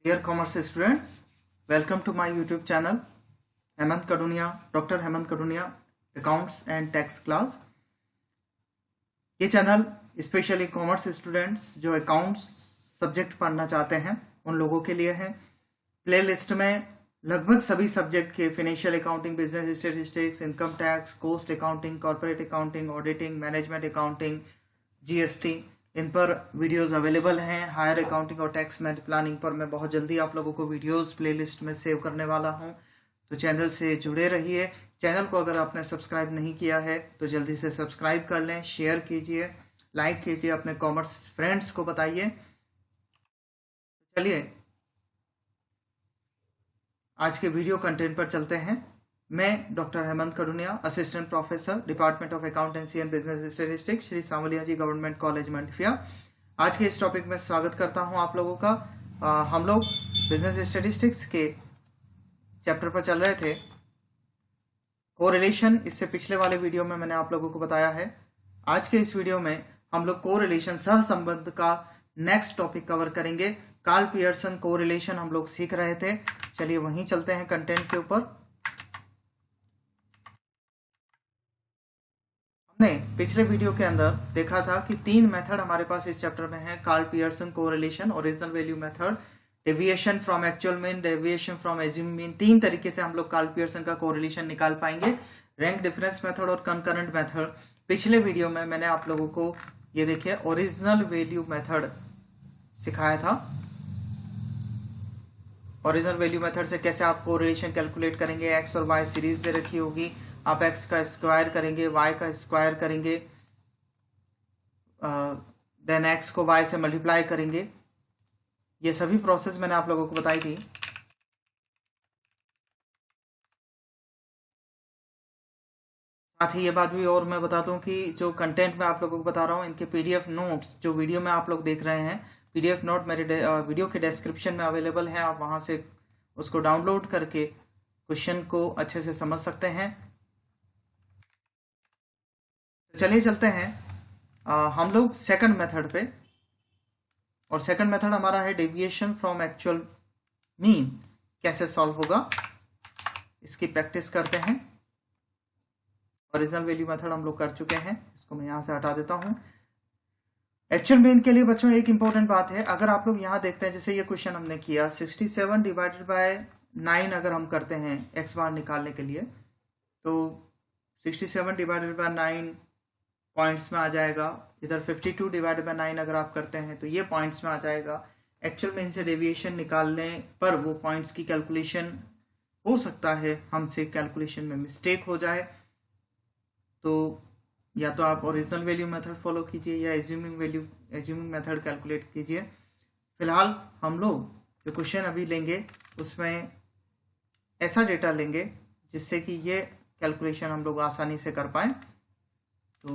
Dear commerce students, welcome to my YouTube channel, Hemant Kadunia, Dr. Hemant Kadunia, Accounts and Tax Class. ये channel specially commerce students जो accounts subject पढ़ना चाहते हैं उन लोगों के लिए है। प्लेलिस्ट में लगभग सभी सब्जेक्ट के financial accounting, business statistics, income tax, cost accounting, corporate accounting, auditing, management accounting, GST, इन पर वीडियोस अवेलेबल हैं। हायर अकाउंटिंग और टैक्स प्लानिंग पर मैं बहुत जल्दी आप लोगों को वीडियोस प्लेलिस्ट में सेव करने वाला हूं, तो चैनल से जुड़े रहिए। चैनल को अगर आपने सब्सक्राइब नहीं किया है तो जल्दी से सब्सक्राइब कर लें, शेयर कीजिए, लाइक कीजिए, अपने कॉमर्स फ्रेंड्स को बताइए। चलिए आज के वीडियो कंटेंट पर चलते हैं। मैं doctor Hemant Kaduniya, assistant professor, department of accountancy and business statistics, Shri Sanwaliya ji government college Mandphiya. आज के इस टॉपिक में स्वागत करता हूं आप लोगों का। हम लोग बिजनेस स्टैटिस्टिक्स के चैप्टर पर चल रहे थे। कोरिलेशन इससे पिछले वाले वीडियो में मैंने आप लोगों को बताया है। आज के इस वीडियो में हम लोग कोरिलेशन, सहसंबंध का नेक्स्ट टॉपिक कवर करेंगे। कार्ल पियर्सन कोरिलेशन हम लोग सीख रहे थे। चलिए वहीं चलते हैं कंटेंट के ऊपर। हमने पिछले वीडियो के अंदर देखा था कि तीन मेथड हमारे पास इस चैप्टर में है। Karl Pearson correlation, original value method, deviation from actual mean, deviation from assume mean. तीन तरीके से हम लोग कार्ल पियर्सन का कोरिलेशन निकाल पाएंगे। रैंक डिफरेंस मेथड और कंकरेंट मेथड। पिछले वीडियो में मैंने आप लोगों को ये देखिए ओरिजिनल वैल्यू मेथड सिखाया था। ओरिजिनल वैल्यू मेथड से कैसे आप कोरिलेशन कैलकुलेट करेंगे। एक्स और वाई सीरीज दे रखी होगी, आप एक्स का स्क्वायर करेंगे, वाई का स्क्वायर करेंगे, देन एक्स को वाई से मल्टीप्लाई करेंगे। ये सभी प्रोसेस मैंने आप लोगों को बताई थी। साथ ही ये बात भी और मैं बताता हूँ कि जो कंटेंट मैं आप लोगों को बता रहा हूँ, इनके पीडीएफ नोट्स जो वीडियो में आप लोग देख रहे हैं, पीडीएफ नोट मेरे वीडियो के डिस्क्रिप्शन में अवेलेबल है। आप वहां से उसको डाउनलोड करके क्वेश्चन को अच्छे से समझ सकते हैं। तो चलिए चलते हैं हम लोग सेकंड मेथड पे। और सेकंड मेथड हमारा है डेविएशन फ्रॉम एक्चुअल मीन। कैसे सॉल्व होगा इसकी प्रैक्टिस करते हैं। ओरिजिनल वैल्यू मेथड हम लोग कर चुके हैं, इसको मैं यहां से हटा देता हूं। एक्चुअल मीन के लिए बच्चों एक इंपॉर्टेंट बात है, अगर आप लोग यहां देखते हैं, जैसे ये क्वेश्चन हमने किया 67 डिवाइडेड बाय 9 अगर हम करते हैं एक्स बार निकालने के लिए, तो 67 डिवाइडेड बाय 9 पॉइंट्स में आ जाएगा। इधर 52 डिवाइडेड बाय 9 अगर आप करते हैं तो ये पॉइंट्स में आ जाएगा। एक्चुअल मीन से डेविएशन निकालने पर वो पॉइंट्स की कैलकुलेशन हो सकता है हमसे कैलकुलेशन में मिस्टेक हो जाए, तो या तो आप ओरिजिनल वैल्यू मेथड फॉलो कीजिए या एज्यूमिंग मेथड कैलकुलेट कीजिए। फिलहाल हम लोग जो क्वेश्चन अभी लेंगे उसमें ऐसा डेटा लेंगे जिससे कि ये कैलकुलेशन हम लोग आसानी से कर पाए। तो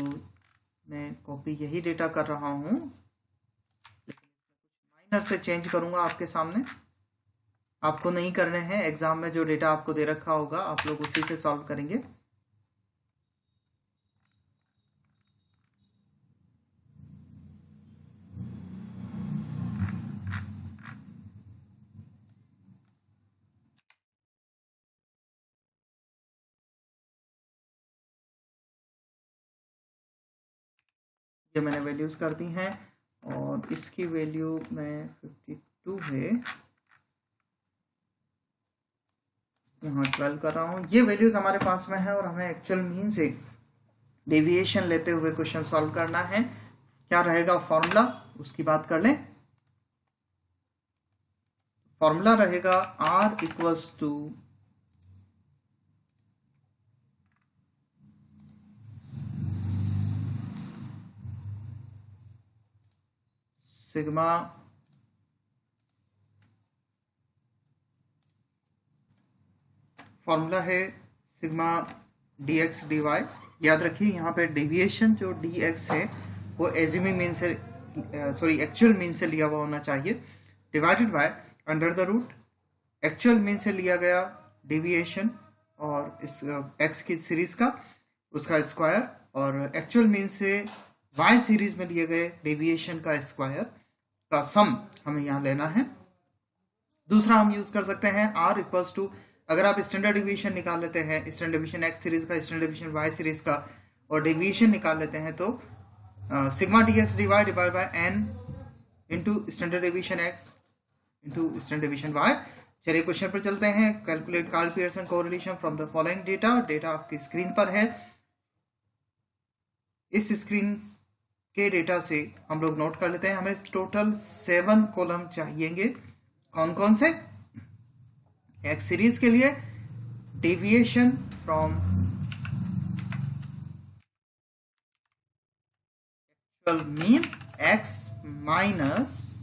मैं कॉपी यही डेटा कर रहा हूं, लेकिन माइनर से चेंज करूंगा आपके सामने। आपको नहीं करने हैं, एग्जाम में जो डेटा आपको दे रखा होगा आप लोग उसी से सॉल्व करेंगे। ये मैंने वैल्यूज कर दी हैं और इसकी वैल्यू मैं 52 है, यहाँ 12 कर रहा हूँ। ये वैल्यूज हमारे पास में है और हमें एक्चुअल मीन से डेविएशन लेते हुए क्वेश्चन सॉल्व करना है। क्या रहेगा फॉर्मूला, उसकी बात कर लें। फॉर्मूला रहेगा R equals to sigma formula है सिग्मा dx dy। याद रखिए यहाँ पे डेविएशन जो dx है वो एज्यूमिंग मीन से एक्चुअल मीन से लिया हुआ होना चाहिए, divided by under the root actual mean से लिया गया डेविएशन और इस x की सीरीज का उसका स्क्वायर, और एक्चुअल मीन से y सीरीज में लिए गए डेविएशन का स्क्वायर का सम हमें यहाँ लेना है। दूसरा हम यूज कर सकते हैं R इक्वल्स टू, अगर आप स्टैंडर्ड डिवीजन निकाल लेते हैं, स्टैंडर्ड डिवीजन एक्स सीरीज का, स्टैंडर्ड डिवीजन वाई सीरीज का, और डिवीजन निकाल लेते हैं, तो sigma D X D Y divide by N into standard division X into standard division Y. चलिए क्वेश्चन पर चलते हैं। Calculate Karl Pearson correlation from the following data. Data आपकी स्क्रीन पर है। इस स्क्रीन के डेटा से हम लोग नोट कर लेते हैं। हमें टोटल 7 कॉलम चाहिएंगे। कौन कौन से? एक्स सीरीज के लिए deviation from actual mean x minus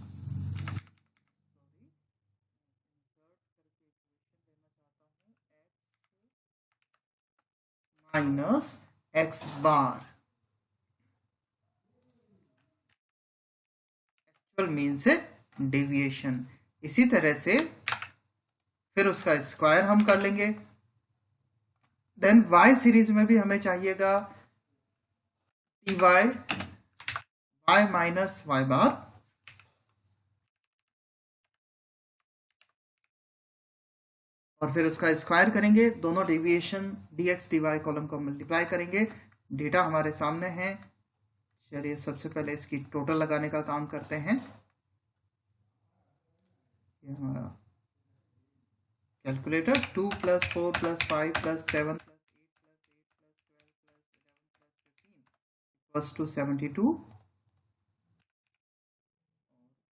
x bar, actual mean से डेविएशन। इसी तरह से फिर उसका स्क्वायर हम कर लेंगे। देन वाई सीरीज में भी हमें चाहिएगा D Y Y minus Y bar, और फिर उसका स्क्वायर करेंगे। दोनों डेविएशन dx dy कॉलम को मल्टीप्लाई करेंगे। डेटा हमारे सामने है। चलिए सबसे पहले इसकी टोटल लगाने का काम करते हैं। ये हमारा कैलकुलेटर 2 + 4 + 5 + 7 + 8 + 8 + 12 + 11 + 15 = 72।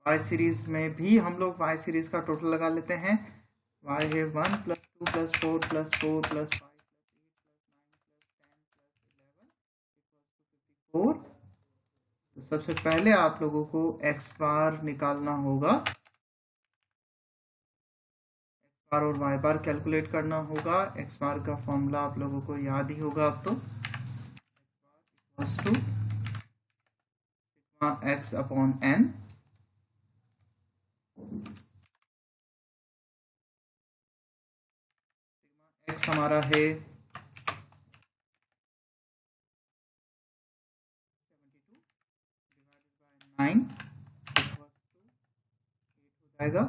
वाई सीरीज में भी हम लोग वाई सीरीज का टोटल लगा लेते हैं। y है 1 + 2 + 4 + 4 + 5 + 8 + 9 + 10 + 11 = 54। तो सबसे पहले आप लोगों को x बार निकालना होगा, x बार और y बार कैलकुलेट करना होगा। x बार का फॉर्मूला आप लोगों को याद ही होगा अब तो, x/n। x हमारा है 9 हो जाएगा।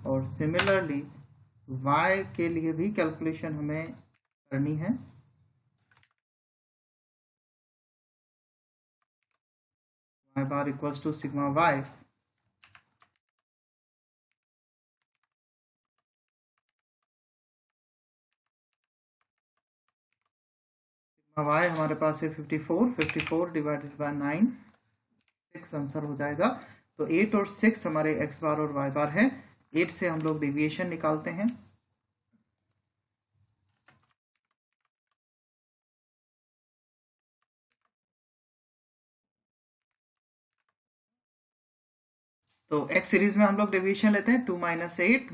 और सिमिलरली y के लिए भी कैलकुलेशन हमें करनी है। y bar equals to sigma y, y हमारे पास है 54, 54 डिवाइडेड बाय 9, 6 आंसर हो जाएगा। तो 8 और 6 हमारे x बार और y बार है। 8 से हम लोग डेविएशन निकालते हैं। तो x सीरीज में हम लोग डेविएशन लेते हैं। 2 - 8 - 6,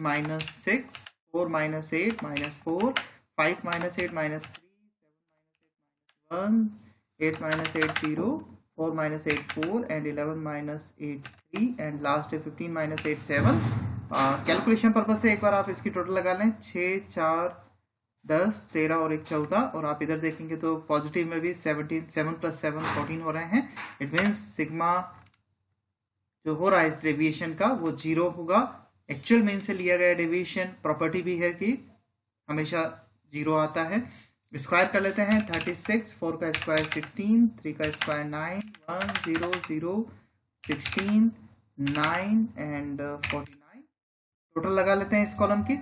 4 - 8 - 4, 5 - 8 - 3, 7 - 8 - 1, 8 - 8 0, 4 - 8 4, and 11 - 8 3, and लास्ट है 15 - 8 7। कैलकुलेशन पर्पज से एक बार आप इसकी टोटल लगा लें। 6 4 10 13 और 1 14, और आप इधर देखेंगे तो पॉजिटिव में भी 17, 7 + 7 14 हो रहे हैं। इट मीन्स सिग्मा जो हो रहा है इस डेविएशन का वो 0 होगा। एक्चुअल मीन से लिया गया डेविएशन प्रॉपर्टी भी है कि हमेशा 0 आता है। स्क्वायर कर लेते हैं। 36, 4 का स्क्वायर 16, 3 का स्क्वायर 9, 1 0 0 16 9 एंड 49। टोटल लगा लेते हैं इस कॉलम की।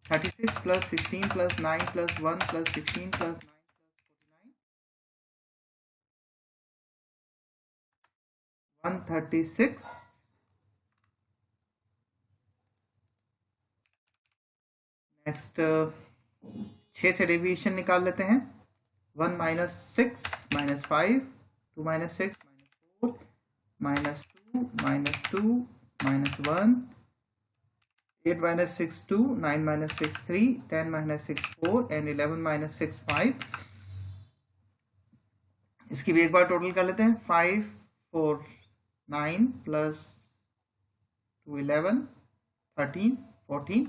36 + 16 + 9 + 1 + 16 + 9 + 49, 136। नेक्स्ट 6 से डेविएशन निकाल लेते हैं। 1 - 6 - 5, 2 - 6 - 4, -2 -2 -1, 8 - 6 2, 9 - 6 3, 10 - 6 4, and 11 - 6 5। इसकी भी एक बार टोटल कर लेते हैं। 5 4 9 + 2 11 13 14,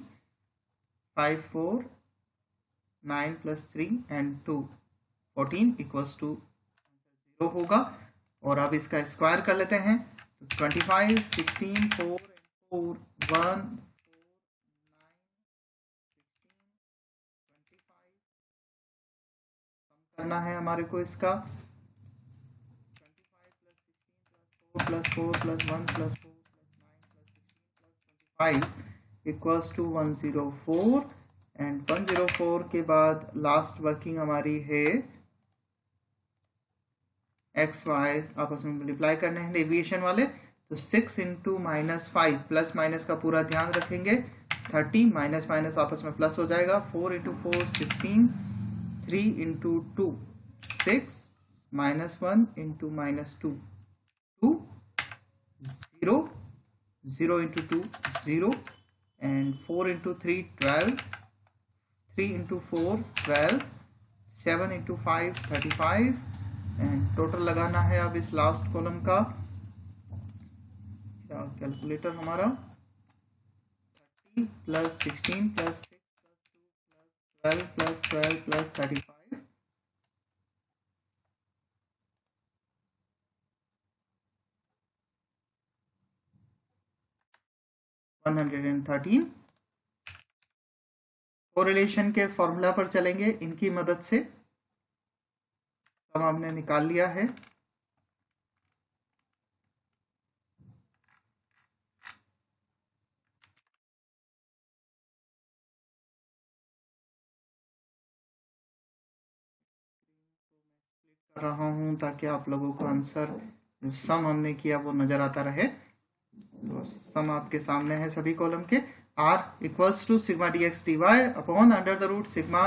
5 4 9 + 3 and 2 14 = 0 होगा। और अब इसका स्क्वायर कर लेते हैं। 25 16 4 4 1 करना है हमारे को इसका 25 + 16 + 4 + 1 + 4 + 9 + 16 + 25 इक्वल्स टू 104 एंड 104 के बाद लास्ट वर्किंग हमारी है एक्स वाई आपस में मल्टीप्लाई करने हैं डेविएशन वाले, तो 6 × -5 प्लस माइनस का पूरा ध्यान रखेंगे, 30 माइनस माइनस आपस में प्लस हो जाएगा, 4 × 4 16, 3 × 2 6 -1 × -2 2 0 0 × 2 0 and 4 × 3 12 3 × 4 12 7 × 5 35 एंड टोटल लगाना है अब इस लास्ट कॉलम का कैलकुलेटर हमारा 30 + 16 + 6 + 2 + 12 + 35 113 कोरिलेशन के फॉर्मूला पर चलेंगे, इनकी मदद से हमने निकाल लिया है। कर रहा हूं ताकि आप लोगों को आंसर जो सम हमने किया वो नजर आता रहे। तो सम आपके सामने है सभी कॉलम के। r equals to sigma dx dy upon under the root sigma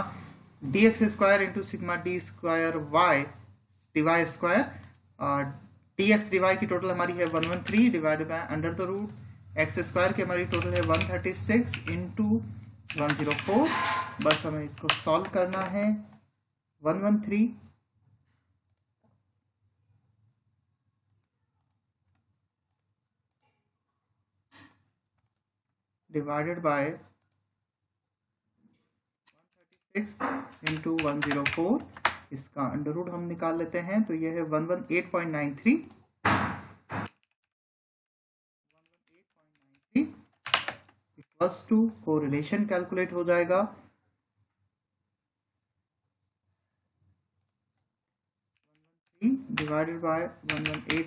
dx square into sigma d square y dy square, dx dy की टोटल हमारी है 113 divided by under the root x square की हमारी total है 136 into 104। बस हमें इसको solve करना है। 113 डिवाइडेड बाय 136 इंटू 104, इसका अंडर रूट हम निकाल लेते हैं तो यह है 118.93 इक्वल्स टू कोरिलेशन कैलकुलेट हो जाएगा 113 डिवाइडेड बाय 118.93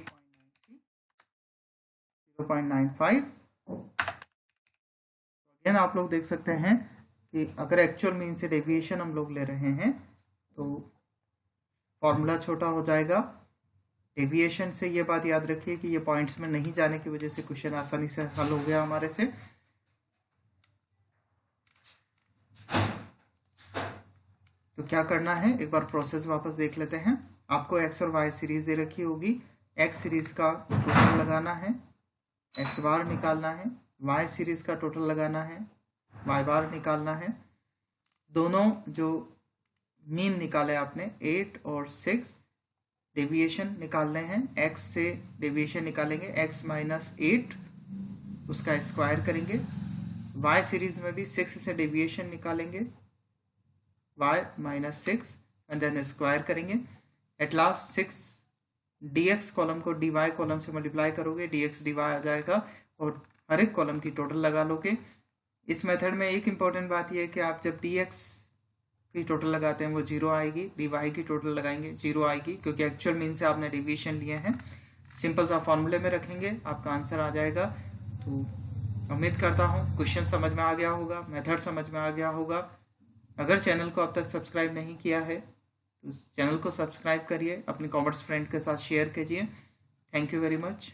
0.95। अगेन आप लोग देख सकते हैं कि अगर एक्चुअल मीन से डेविएशन हम लोग ले रहे हैं तो फॉर्मूला छोटा हो जाएगा। डेविएशन से ये बात याद रखिए कि ये पॉइंट्स में नहीं जाने की वजह से क्वेश्चन आसानी से हल हो गया हमारे से। तो क्या करना है, एक बार प्रोसेस वापस देख लेते हैं। आपको एक्स और वाई सीरीज दे रखी होगी, एक्स सीरीज का टोटल लगाना है, एक्स बार निकालना है, वाई सीरीज का टोटल लगाना है, वाई बार निकालना है। दोनों जो मीन निकाले आपने 8 और 6, डेविएशन निकालने हैं। x से डेविएशन निकालेंगे, x - 8 उसका स्क्वायर करेंगे। y सीरीज में भी 6 से डेविएशन निकालेंगे, y - 6 एंड देन स्क्वायर करेंगे। एट लास्ट 6 dx कॉलम को dy कॉलम से मल्टीप्लाई करोगे, dx dy आ जाएगा और हर एक कॉलम की टोटल लगा लोगे। इस मेथड में एक इम्पॉर्टेंट बात यह है कि आप जब dx की टोटल लगाते हैं वो 0 आएगी, dy की टोटल लगाएंगे 0 आएगी, क्योंकि एक्चुअल मीन से आपने डेविएशन लिए हैं। सिंपल सा फॉर्मूले में रखेंगे, आपका आंसर आ जाएगा। तो उम्मीद करता हूँ क्वेश्चन समझ में आ गया होगा, मेथड समझ में आ गया होगा। अगर चैनल को अब तक सब्सक्राइब नहीं किया है तो चैनल को सब्सक्राइब करिए, अपने कॉमर्स फ्रेंड के साथ शेयर कीजिए। Thank you very much.